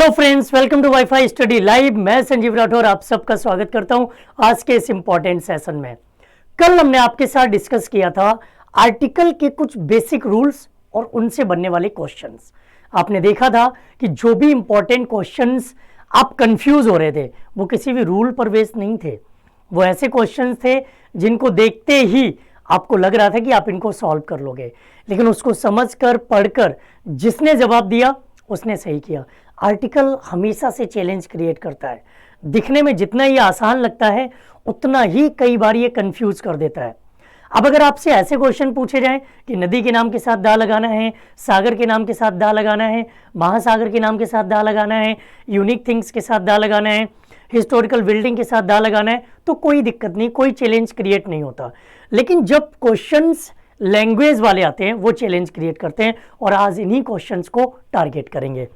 Hello friends, welcome to wifi study live. मैं संजीव राठौर आप सबका स्वागत करता हूं आज के इस इंपॉर्टेंट सेशन में। कल हमने आपके साथ डिस्कस किया था आर्टिकल के कुछ बेसिक रूल्स और उनसे बनने वाले क्वेश्चंस। आपने देखा था कि जो भी इंपॉर्टेंट क्वेश्चंस आप कंफ्यूज हो रहे थे वो किसी भी रूल पर बेस्ड नहीं थे। वो ऐसे क्वेश्चंस थे जिनको देखते ही आपको लग रहा था कि आप इनको सॉल्व कर लोगे, लेकिन उसको समझकर पढ़कर जिसने जवाब दिया उसने सही किया। आर्टिकल हमेशा से चैलेंज क्रिएट करता है। दिखने में जितना ये आसान लगता है उतना ही कई बार ये कंफ्यूज कर देता है। अब अगर आपसे ऐसे क्वेश्चन पूछे जाएं कि नदी के नाम के साथ दा लगाना है, सागर के नाम के साथ दा लगाना है, महासागर के नाम के साथ दा लगाना है, यूनिक थिंग्स के साथ दा लगाना है, हिस्टोरिकल बिल्डिंग के साथ दा लगाना है, तो कोई दिक्कत नहीं, कोई चैलेंज क्रिएट नहीं होता। लेकिन जब क्वेश्चंस लैंग्वेज वाले आते हैं वो चैलेंज क्रिएट करते हैं, और आज इन्हीं क्वेश्चंस को टारगेट करेंगे।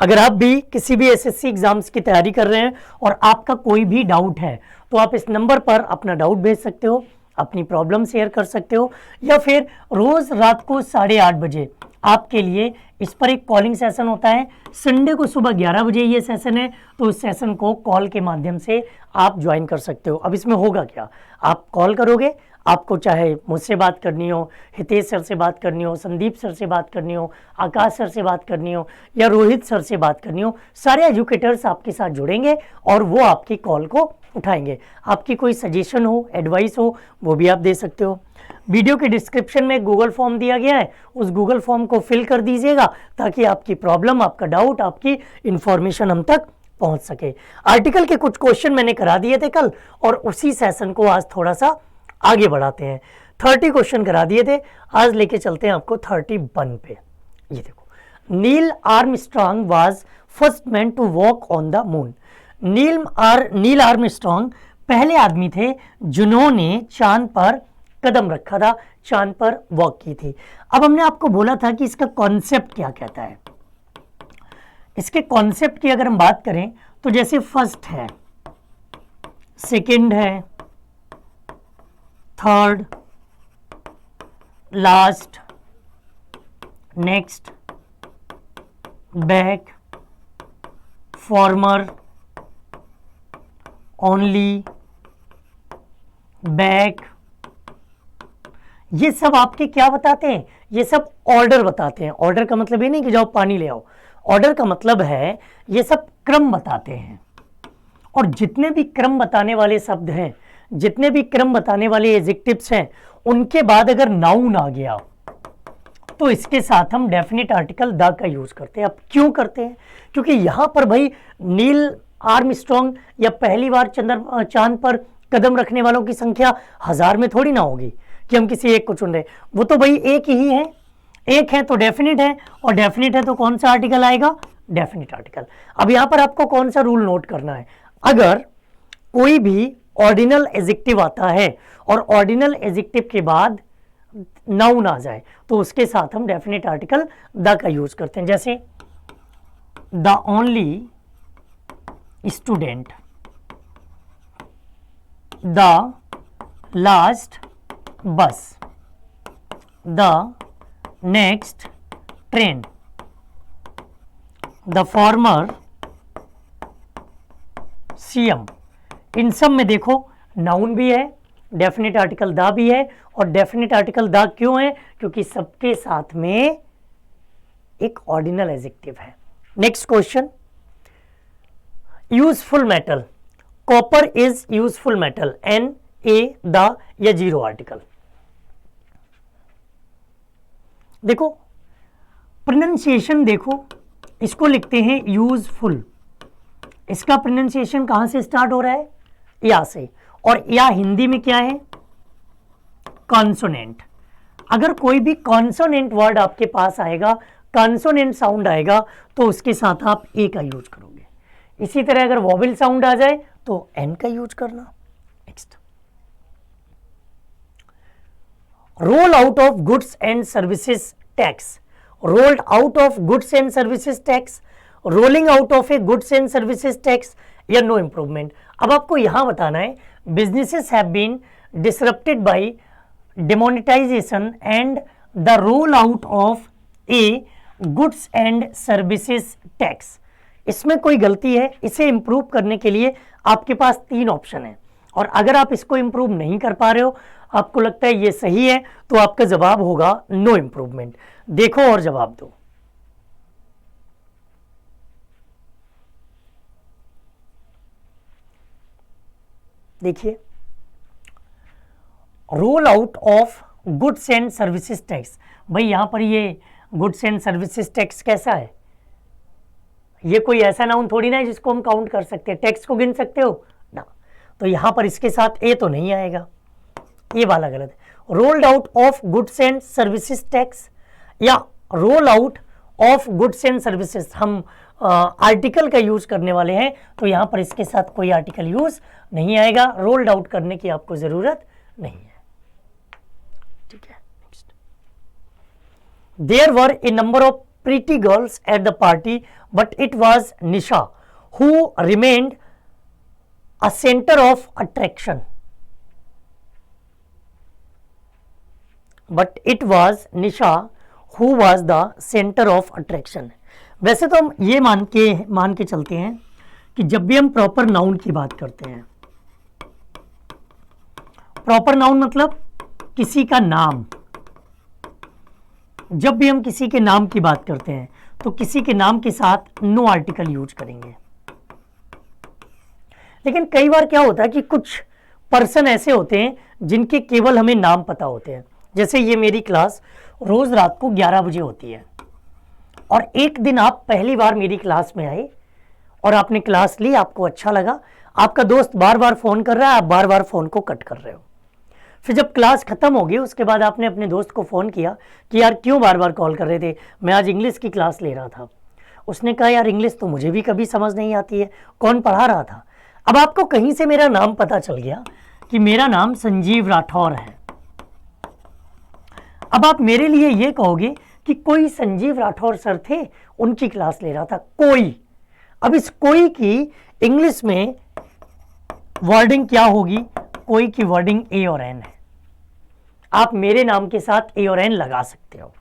अगर आप भी किसी भी एसएससी एग्जाम्स की तैयारी कर रहे हैं और आपका कोई भी डाउट है तो आप इस नंबर पर अपना डाउट भेज सकते हो, अपनी प्रॉब्लम शेयर कर सकते हो, या फिर रोज रात को 8:30 बजे आपके लिए इस पर एक कॉलिंग सेशन होता है। संडे को सुबह 11 बजे ये सेशन है, तो उस सेशन को कॉल के माध्यम से आप ज्वाइन कर सकते हो। अब इसमें होगा क्या, आप कॉल करोगे, आपको चाहे मुझसे बात करनी हो, हितेश सर से बात करनी हो, संदीप सर से बात करनी हो, आकाश सर से बात करनी हो, या रोहित सर से बात करनी हो, सारे एजुकेटर्स आपके साथ जुड़ेंगे और वो आपकी कॉल को उठाएंगे। आपकी कोई सजेशन हो, एडवाइस हो, वो भी आप दे सकते हो। वीडियो के डिस्क्रिप्शन में गूगल फॉर्म दिया गया है, उस गूगल फॉर्म को फिल कर दीजिएगा ताकि आपकी प्रॉब्लम, आपका डाउट, आपकी इंफॉर्मेशन हम तक पहुंच सके। आर्टिकल के कुछ क्वेश्चन मैंने करा दिए थे कल, और उसी सेशन को आज थोड़ा सा आगे बढ़ाते हैं। 30 क्वेश्चन करा दिए थे, आज लेके चलते हैं आपको 31 पे। ये देखो, Neil Armstrong was first man to walk on the moon. Neil Armstrong पहले आदमी थे जिन्होंने चांद पर कदम रखा था, चांद पर वॉक की थी। अब हमने आपको बोला था कि इसका कॉन्सेप्ट क्या कहता है। इसके कॉन्सेप्ट की अगर हम बात करें तो जैसे फर्स्ट है, सेकंड है, third, last, next, back, farmer, only, back, ये सब आपके क्या बताते हैं, ये सब ऑर्डर बताते हैं। ऑर्डर का मतलब ये नहीं कि जाओ पानी ले आओ, ऑर्डर का मतलब है ये सब क्रम बताते हैं। और जितने भी क्रम बताने वाले शब्द हैं, जितने भी क्रम बताने वाले एडजेक्टिव्स हैं, उनके बाद अगर नाउन आ गया तो इसके साथ हम डेफिनेट आर्टिकल द का यूज करते हैं। अब क्यों करते हैं, क्योंकि यहां पर भाई नील आर्मस्ट्रांग या पहली बार चांद पर कदम रखने वालों की संख्या 1000 में थोड़ी ना होगी कि हम किसी एक को चुन रहे, वो तो भाई एक ही है, एक है तो डेफिनेट है, और डेफिनेट है तो कौन सा आर्टिकल आएगा, डेफिनेट आर्टिकल। अब यहां पर आपको कौन सा रूल नोट करना है, अगर कोई भी ऑर्डिनल एडजेक्टिव आता है और ऑर्डिनल एडजेक्टिव के बाद नाउन आ जाए तो उसके साथ हम डेफिनेट आर्टिकल द का यूज करते हैं। जैसे the only student, the last bus, the next train, the former CM. इन सब में देखो नाउन भी है, डेफिनेट आर्टिकल द भी है, और डेफिनेट आर्टिकल द क्यों है, क्योंकि सबके साथ में एक ऑर्डिनल एडजेक्टिव है। Next question, useful metal, copper is useful metal, an, a, the या जीरो आर्टिकल। देखो प्रोनाउंसिएशन, देखो इसको लिखते हैं यूजफुल, इसका प्रोनाउंसिएशन कहां से स्टार्ट हो रहा है, या से, और या हिंदी में क्या है, कॉन्सोनेंट। अगर कोई भी कॉन्सोनेंट वर्ड आपके पास आएगा, कॉन्सोनेंट साउंड आएगा, तो उसके साथ आप ए का यूज करोगे। इसी तरह अगर वॉवेल साउंड आ जाए तो एन का यूज करना। Next, roll out of goods and services tax, rolled out of goods and services tax, rolling out of a goods and services tax, या नो इंप्रूवमेंट। अब आपको यहां बताना है businesses have been disrupted by demonetization and the roll out of a goods and services tax. इसमें कोई गलती है, इसे इंप्रूव करने के लिए आपके पास 3 ऑप्शन है, और अगर आप इसको इंप्रूव नहीं कर पा रहे हो, आपको लगता है ये सही है, तो आपका जवाब होगा नो इंप्रूवमेंट। देखो और जवाब दो। देखिए, role out of goods and services tax. भाई यहां पर ये गुड्स एंड सर्विसेज टैक्स कैसा है? ये कोई ऐसा नाउन थोड़ी ना है जिसको हम काउंट कर सकते हैं। टैक्स को गिन सकते हो ना, तो यहां पर इसके साथ ए तो नहीं आएगा, ये वाला गलत है। Rolled out of goods and services tax या roll out of goods and services, हम आर्टिकल का यूज करने वाले हैं, तो यहां पर इसके साथ कोई आर्टिकल यूज नहीं आएगा। रोल्ड आउट करने की आपको जरूरत नहीं है। ठीक है, next. There were a number of pretty girls at the party, but it was Nisha who remained a centre of attraction. But it was Nisha who was the centre of attraction. वैसे तो हम ये मान के चलते हैं कि जब भी हम प्रॉपर नाउन की बात करते हैं, प्रॉपर नाउन मतलब किसी का नाम, जब भी हम किसी के नाम की बात करते हैं तो किसी के नाम के साथ नो आर्टिकल यूज करेंगे। लेकिन कई बार क्या होता है कि कुछ पर्सन ऐसे होते हैं जिनके केवल हमें नाम पता होते हैं। जैसे ये मेरी क्लास रोज रात को 11 बजे होती है, और एक दिन आप पहली बार मेरी क्लास में आए और आपने क्लास ली, आपको अच्छा लगा, आपका दोस्त बार बार फोन कर रहा है, आप बार बार फोन को कट कर रहे हो। फिर जब क्लास खत्म हो गई उसके बाद आपने अपने दोस्त को फ़ोन किया कि यार क्यों बार बार कॉल कर रहे थे, मैं आज इंग्लिश की क्लास ले रहा था। उसने कहा यार इंग्लिश तो मुझे भी कभी समझ नहीं आती है, कौन पढ़ा रहा था? अब आपको कहीं से मेरा नाम पता चल गया कि मेरा नाम संजीव राठौर है। अब आप मेरे लिए ये कहोगे कि कोई संजीव राठौर सर थे, उनकी क्लास ले रहा था, कोई। अब इस कोई की इंग्लिश में वर्डिंग क्या होगी? कोई की वर्डिंग ए और एन है। आप मेरे नाम के साथ ए और एन लगा सकते हो।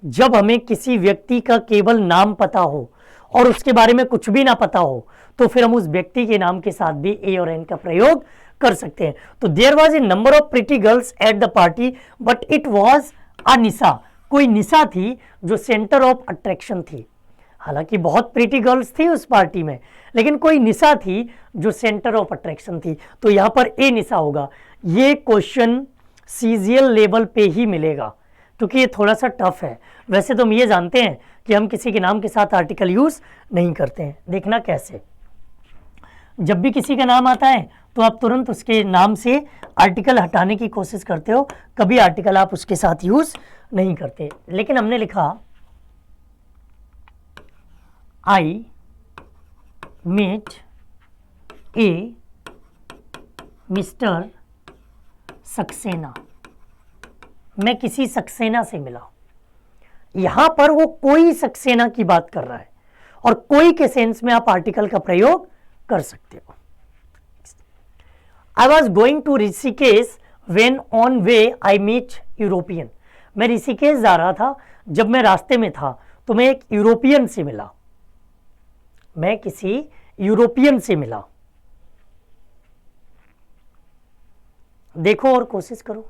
जब हमें किसी व्यक्ति का केवल नाम पता हो और उसके बारे में कुछ भी ना पता हो, तो फिर हम उस व्यक्ति के नाम के साथ भी ए और एन का प्रयोग कर सकते हैं। तो there was a number of pretty girls at the party, but it was a Nisha. कोई निशा थी जो सेंटर ऑफ अट्रैक्शन थी। हालांकि बहुत प्रीटी गर्ल्स थी उस पार्टी में, लेकिन कोई निशा थी जो सेंटर ऑफ अट्रैक्शन थी। तो यहां पर ए निशा होगा। ये क्वेश्चन सीजीएल लेवल पे ही मिलेगा, क्योंकि ये थोड़ा सा टफ है। वैसे तो हम ये जानते हैं कि हम किसी के नाम के साथ आर्टिकल यूज नहीं करते हैं। देखना कैसे, जब भी किसी का नाम आता है तो आप तुरंत उसके नाम से आर्टिकल हटाने की कोशिश करते हो, कभी आर्टिकल आप उसके साथ यूज नहीं करते। लेकिन हमने लिखा I met a mister Saxena, मैं किसी सक्सेना से मिला। यहां पर वो कोई सक्सेना की बात कर रहा है, और कोई के सेंस में आप आर्टिकल का प्रयोग कर सकते हो। I was going to Rishikesh when on way I meet European. मैं ऋषिकेश जा रहा था, जब मैं रास्ते में था तो मैं एक यूरोपियन से मिला। मैं किसी यूरोपियन से मिला। देखो और कोशिश करो,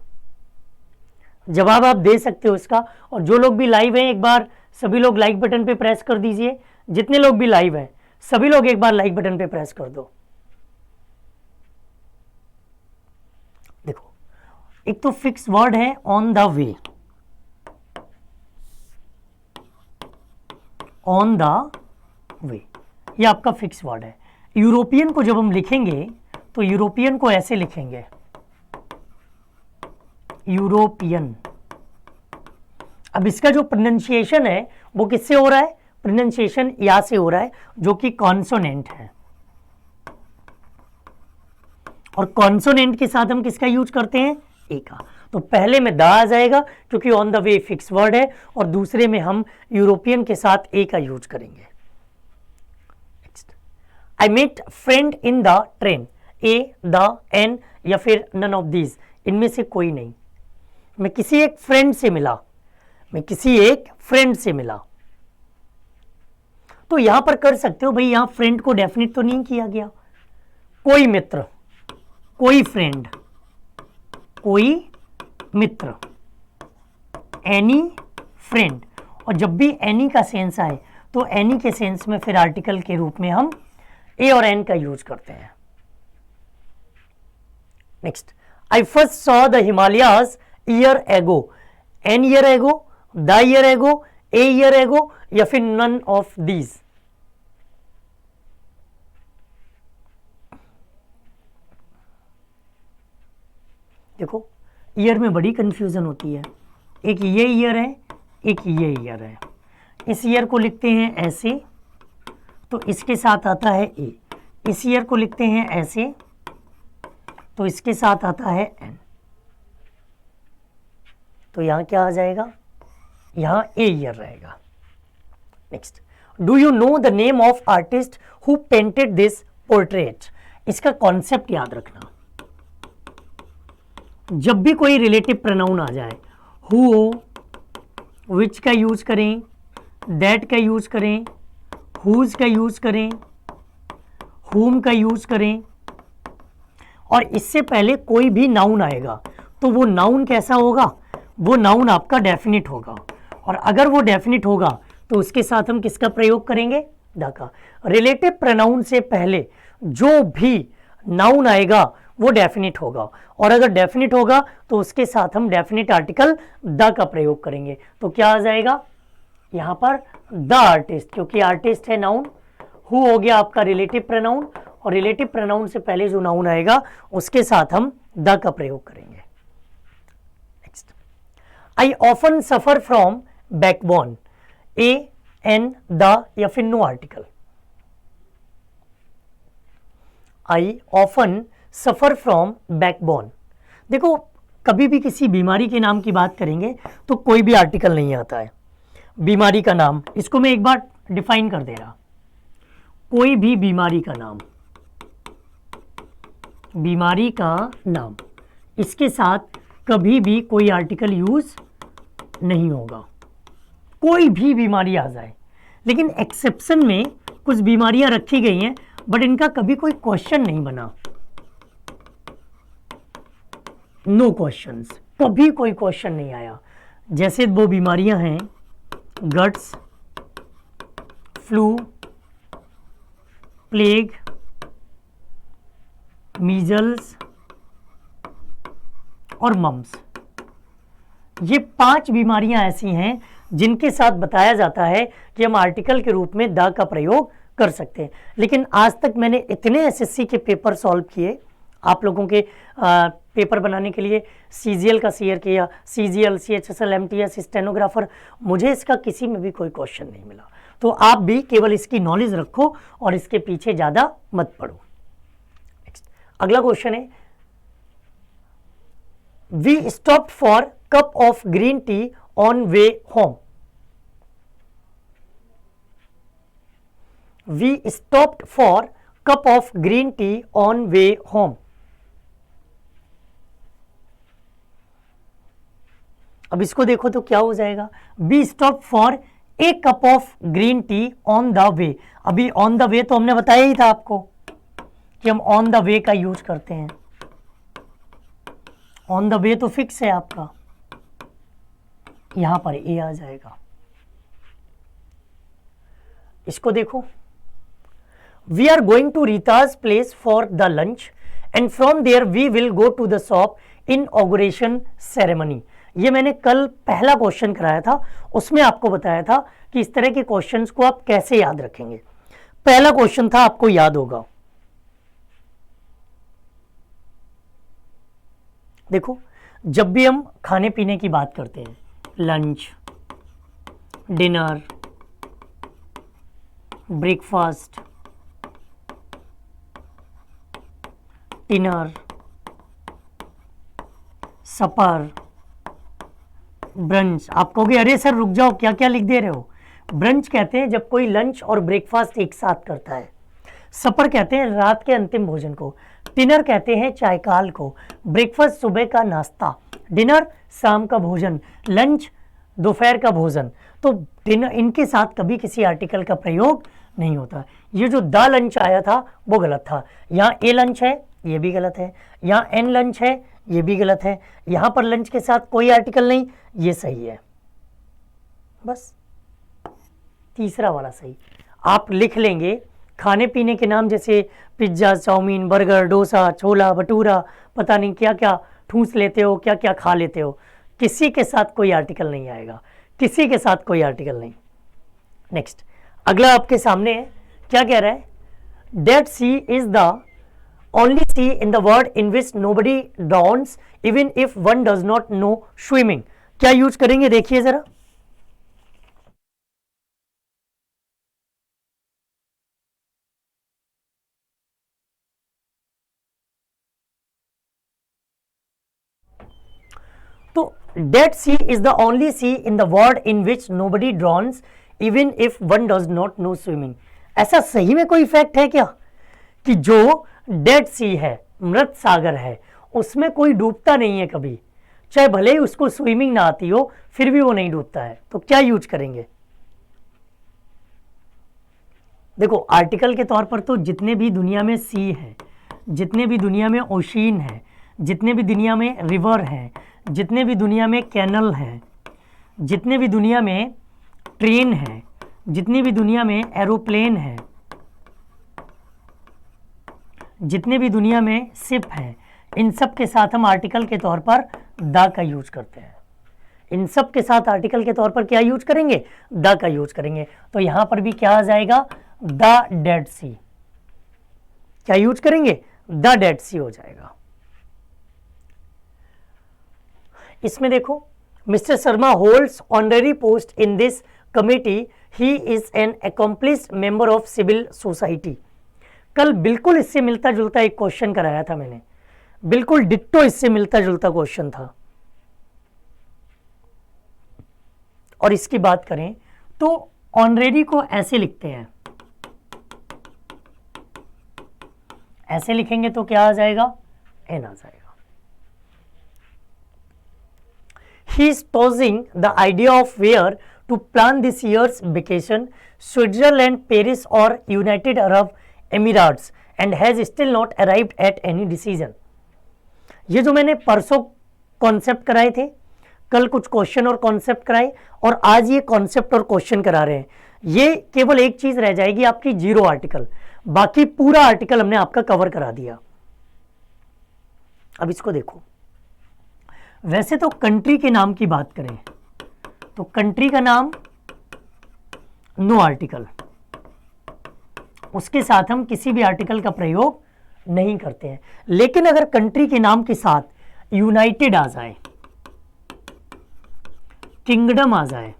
जवाब आप दे सकते हो इसका। और जो लोग भी लाइव हैं, एक बार सभी लोग लाइक बटन पे प्रेस कर दीजिए। जितने लोग भी लाइव हैं सभी लोग एक बार लाइक बटन पे प्रेस कर दो। देखो, एक तो फिक्स वर्ड है on the way, on the वे, ये आपका फिक्स वर्ड है। यूरोपियन को जब हम लिखेंगे तो यूरोपियन को ऐसे लिखेंगे, यूरोपियन। अब इसका जो प्रोनाउंसिएशन है वो किससे हो रहा है? प्रोनाउंसिएशन या से हो रहा है, जो कि कॉन्सोनेंट है। और कॉन्सोनेंट के साथ हम किसका यूज करते हैं? ए का। तो पहले में द आ जाएगा क्योंकि on the way fix word है, और दूसरे में हम यूरोपियन के साथ ए का यूज करेंगे। I met friend in the train. A, the, an या फिर नन ऑफ दीज, इनमें से कोई नहीं। मैं किसी एक फ्रेंड से मिला, मैं किसी एक फ्रेंड से मिला। तो यहां पर कर सकते हो भाई, यहां फ्रेंड को डेफिनेट तो नहीं किया गया, कोई मित्र, कोई फ्रेंड, कोई मित्र, एनी फ्रेंड। और जब भी एनी का सेंस आए तो एनी के सेंस में फिर आर्टिकल के रूप में हम ए और एन का यूज करते हैं। Next, I first saw the Himalayas year ago, an year ago, the year ago, a year ago, या फिर नन ऑफ दीज। देखो ईयर में बड़ी कंफ्यूजन होती है, एक ये ईयर है, एक ये ईयर है। इस ईयर को लिखते हैं ऐसे तो इसके साथ आता है ए, इस ईयर को लिखते हैं ऐसे तो इसके साथ आता है एन। तो यहां क्या आ जाएगा, यहां ए ईयर रहेगा। Next, do you know the name of artist who painted this portrait. इसका कॉन्सेप्ट याद रखना, जब भी कोई रिलेटिव प्रोनाउन आ जाए, हु, विच का यूज करें, दैट का यूज करें, हुज का यूज करें, हुम का यूज करें, और इससे पहले कोई भी नाउन आएगा तो वो नाउन कैसा होगा, वो नाउन आपका डेफिनिट होगा। और अगर वो डेफिनिट होगा तो उसके साथ हम किसका प्रयोग करेंगे, द का। रिलेटिव प्रोनाउन से पहले जो भी नाउन आएगा वो डेफिनिट होगा, और अगर डेफिनिट होगा तो उसके साथ हम डेफिनिट आर्टिकल द का प्रयोग करेंगे। तो क्या आ जाएगा यहां पर, द आर्टिस्ट, क्योंकि आर्टिस्ट है नाउन, हु हो गया आपका रिलेटिव प्रोनाउन, और रिलेटिव प्रोनाउन से पहले जो नाउन आएगा उसके साथ हम द का प्रयोग करेंगे। Next, I often suffer from backbone, a, an, the, या फिर no article. I often suffer from backbone. देखो कभी भी किसी बीमारी के नाम की बात करेंगे तो कोई भी आर्टिकल नहीं आता है। बीमारी का नाम, इसको मैं एक बार डिफाइन कर दे रहा, कोई भी बीमारी का नाम, बीमारी का नाम, इसके साथ कभी भी कोई आर्टिकल यूज नहीं होगा, कोई भी बीमारी आ जाए। लेकिन एक्सेप्शन में कुछ बीमारियां रखी गई हैं बट इनका कभी कोई क्वेश्चन नहीं बना, नो क्वेश्चंस, कभी कोई क्वेश्चन नहीं आया। जैसे वो बीमारियां हैं गट्स, फ्लू, प्लेग, मीजल्स और मम्स। ये 5 बीमारियां ऐसी हैं जिनके साथ बताया जाता है कि हम आर्टिकल के रूप में द का प्रयोग कर सकते हैं। लेकिन आज तक मैंने इतने एसएससी के पेपर सॉल्व किए, आप लोगों के पेपर बनाने के लिए सीजीएल का सीयर किया, सीजीएल, सीएचएसएल, एमटीएस, स्टेनोग्राफर, मुझे इसका किसी में भी कोई क्वेश्चन नहीं मिला। तो आप भी केवल इसकी नॉलेज रखो और इसके पीछे ज़्यादा मत पढ़ो। अगला क्वेश्चन है, we stopped for cup of green tea on way home. We stopped for cup of green tea on way home. अब इसको देखो तो क्या हो जाएगा, we stop for a cup of green tea on the way. अभी on the वे तो हमने बताया ही था आपको कि हम ऑन द वे का यूज करते हैं, ऑन द वे तो फिक्स है आपका, यहां पर ए आ जाएगा। इसको देखो, we are going to Rita's place for the lunch and from there we will go to the shop in inauguration ceremony. ये मैंने कल पहला क्वेश्चन कराया था, उसमें आपको बताया था कि इस तरह के क्वेश्चंस को आप कैसे याद रखेंगे। पहला क्वेश्चन था, आपको याद होगा, देखो जब भी हम खाने पीने की बात करते हैं, लंच, डिनर, ब्रेकफास्ट, डिनर, सपर, ब्रंच। आप कहोगे अरे सर रुक जाओ, क्या क्या लिख दे रहे हो। ब्रंच कहते हैं जब कोई लंच और ब्रेकफास्ट एक साथ करता है, सपर कहते हैं रात के अंतिम भोजन को, डिनर कहते हैं चायकाल को, ब्रेकफास्ट सुबह का नाश्ता, डिनर शाम का भोजन, लंच दोपहर का भोजन। तो डिनर, इनके साथ कभी किसी आर्टिकल का प्रयोग नहीं होता। ये जो द लंच आया था वो गलत था। यहाँ ए लंच है, ये भी गलत है। यहाँ एन लंच है, ये भी गलत है। यहाँ पर लंच के साथ कोई आर्टिकल नहीं, ये सही है। बस तीसरा वाला सही। आप लिख लेंगे खाने पीने के नाम जैसे पिज्ज़ा, चाउमीन, बर्गर, डोसा, छोला भटूरा, पता नहीं क्या क्या ठूस लेते हो, क्या क्या खा लेते हो, किसी के साथ कोई आर्टिकल नहीं आएगा, किसी के साथ कोई आर्टिकल नहीं। नेक्स्ट, अगला आपके सामने है, क्या कह रहा है? Dead Sea is the only sea in the world in which nobody drowns even if one does not know swimming. क्या यूज करेंगे देखिए जरा। तो Dead Sea is the only sea in the world in which nobody drowns even if one does not know swimming. ऐसा सही में कोई fact है क्या कि जो डेड सी है, मृत सागर है, उसमें कोई डूबता नहीं है कभी, चाहे भले ही उसको स्विमिंग ना आती हो फिर भी वो नहीं डूबता है? तो क्या यूज करेंगे? देखो आर्टिकल के तौर पर तो जितने भी दुनिया में सी है, जितने भी दुनिया में ओशियन है, जितने भी दुनिया में रिवर है, जितने भी दुनिया में कैनल है, जितने भी दुनिया में ट्रेन है, जितनी भी दुनिया में एरोप्लेन है, जितने भी दुनिया में शिप है, इन सब के साथ हम आर्टिकल के तौर पर द का यूज करते हैं। इन सब के साथ आर्टिकल के तौर पर क्या यूज करेंगे? द का यूज करेंगे। तो यहां पर भी क्या आ जाएगा? द डेड सी। क्या यूज करेंगे? द डेड सी हो जाएगा। इसमें देखो, mister Sharma holds honorary post in this committee, he is an accomplished member of civil society. कल बिल्कुल इससे मिलता जुलता एक क्वेश्चन कराया था मैंने, बिल्कुल डिट्टो इससे मिलता जुलता क्वेश्चन था। और इसकी बात करें तो ऑनरेरी को ऐसे लिखते हैं, ऐसे लिखेंगे तो क्या आ जाएगा? एन आ जाएगा। He is posing the idea of where to plan this year's vacation, Switzerland, Paris or United Arab Emirates, and has still not arrived at any decision. ये जो मैंने परसों कॉन्सेप्ट कराए थे, कल कुछ क्वेश्चन और कॉन्सेप्ट कराए, और आज ये कॉन्सेप्ट और क्वेश्चन करा रहे हैं, ये केवल एक चीज रह जाएगी आपकी, जीरो आर्टिकल। बाकी पूरा आर्टिकल हमने आपका कवर करा दिया। अब इसको देखो, वैसे तो कंट्री के नाम की बात करें तो कंट्री का नाम नो आर्टिकल, उसके साथ हम किसी भी आर्टिकल का प्रयोग नहीं करते हैं। लेकिन अगर कंट्री के नाम के साथ यूनाइटेड आ जाए, किंगडम आ जाए,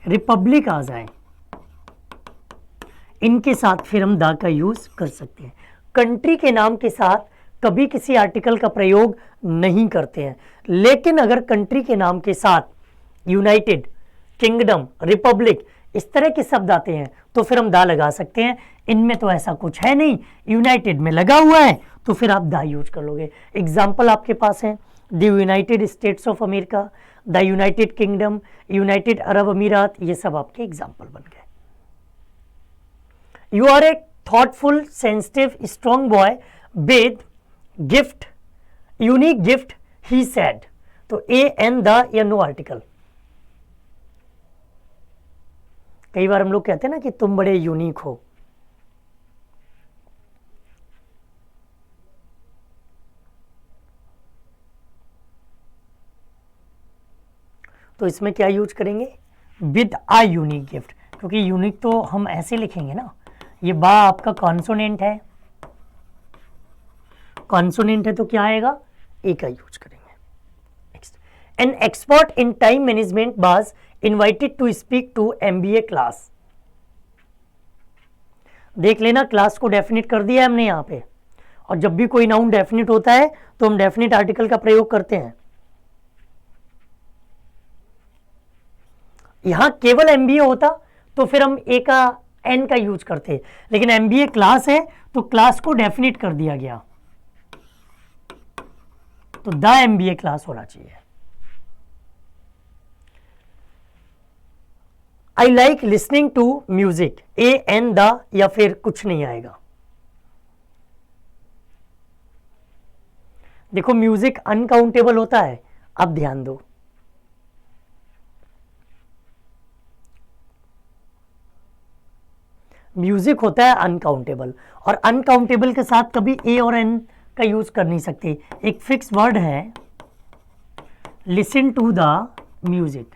रिपब्लिक आ जाए, इनके साथ फिर हम द का यूज कर सकते हैं। कंट्री के नाम के साथ कभी किसी आर्टिकल का प्रयोग नहीं करते हैं, लेकिन अगर कंट्री के नाम के साथ यूनाइटेड, किंगडम, रिपब्लिक इस तरह के शब्द आते हैं तो फिर हम दा लगा सकते हैं। इनमें तो ऐसा कुछ है नहीं, यूनाइटेड में लगा हुआ है तो फिर आप दा यूज कर लोगे। एग्जाम्पल आपके पास है the United States of America, the United Kingdom, United Arab Emirates, ये सब आपके एग्जाम्पल बन गए। You are a thoughtful, sensitive, strong boy with gift, unique gift, he said. तो ए एन द या नो आर्टिकल। कई बार हम लोग कहते हैं ना कि तुम बड़े यूनिक हो, तो इसमें क्या यूज करेंगे? विद आ यूनिक गिफ्ट, क्योंकि यूनिक तो हम ऐसे लिखेंगे ना, ये बा आपका कॉन्सोनेंट है, कॉन्सोनेंट है तो क्या आएगा? ए का यूज करेंगे। Next, an expert in time management was invited to speak to MBA class. देख लेना, क्लास को डेफिनेट कर दिया है हमने यहाँ पे, और जब भी कोई नाउन डेफिनेट होता है तो हम डेफिनेट आर्टिकल का प्रयोग करते हैं। यहां केवल एमबीए होता तो फिर हम ए का एन का यूज करते, लेकिन एमबीए क्लास है तो क्लास को डेफिनेट कर दिया गया, तो द एमबीए क्लास होना चाहिए। I like listening to music, a an the या फिर कुछ नहीं आएगा। देखो म्यूजिक अनकाउंटेबल होता है, अब ध्यान दो। म्यूजिक होता है अनकाउंटेबल, और अनकाउंटेबल के साथ कभी ए और एन का यूज कर नहीं सकते। एक फिक्स वर्ड है listen to the music,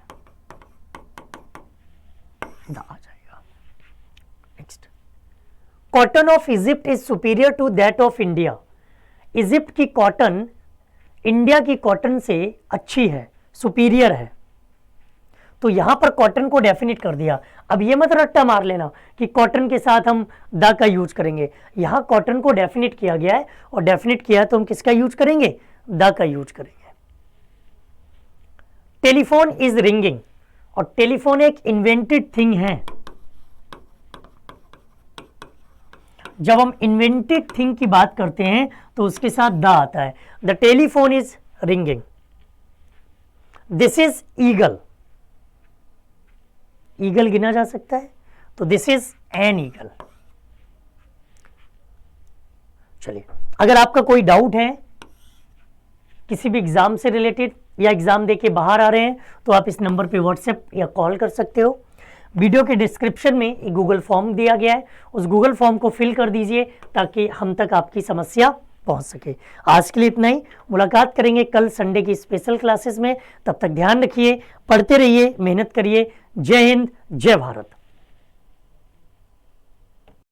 the आ जाएगा। Next, cotton of Egypt is superior to that of India. Egypt की कॉटन इंडिया की कॉटन से अच्छी है, सुपीरियर है। तो यहां पर कॉटन को डेफिनेट कर दिया। अब ये मत रट्टा मार लेना कि कॉटन के साथ हम द का यूज करेंगे। यहां कॉटन को डेफिनेट किया गया है, और डेफिनेट किया है तो हम किसका यूज करेंगे? द का यूज करेंगे। टेलीफोन इज रिंगिंग, और टेलीफोन एक इन्वेंटेड थिंग है। जब हम इन्वेंटेड थिंग की बात करते हैं तो उसके साथ द आता है। The telephone is ringing. This is eagle, eagle गिना जा सकता है, तो दिस इज एन ईगल। चलिए, अगर आपका कोई डाउट है किसी भी एग्जाम से रिलेटेड, या एग्जाम देके बाहर आ रहे हैं, तो आप इस नंबर पे व्हाट्सएप या कॉल कर सकते हो। वीडियो के डिस्क्रिप्शन में एक गूगल फॉर्म दिया गया है, उस गूगल फॉर्म को फिल कर दीजिए ताकि हम तक आपकी समस्या पहुंच सके। आज के लिए इतना ही, मुलाकात करेंगे कल संडे की स्पेशल क्लासेस में। तब तक ध्यान रखिए, पढ़ते रहिए, मेहनत करिए। जय हिंद, जय भारत।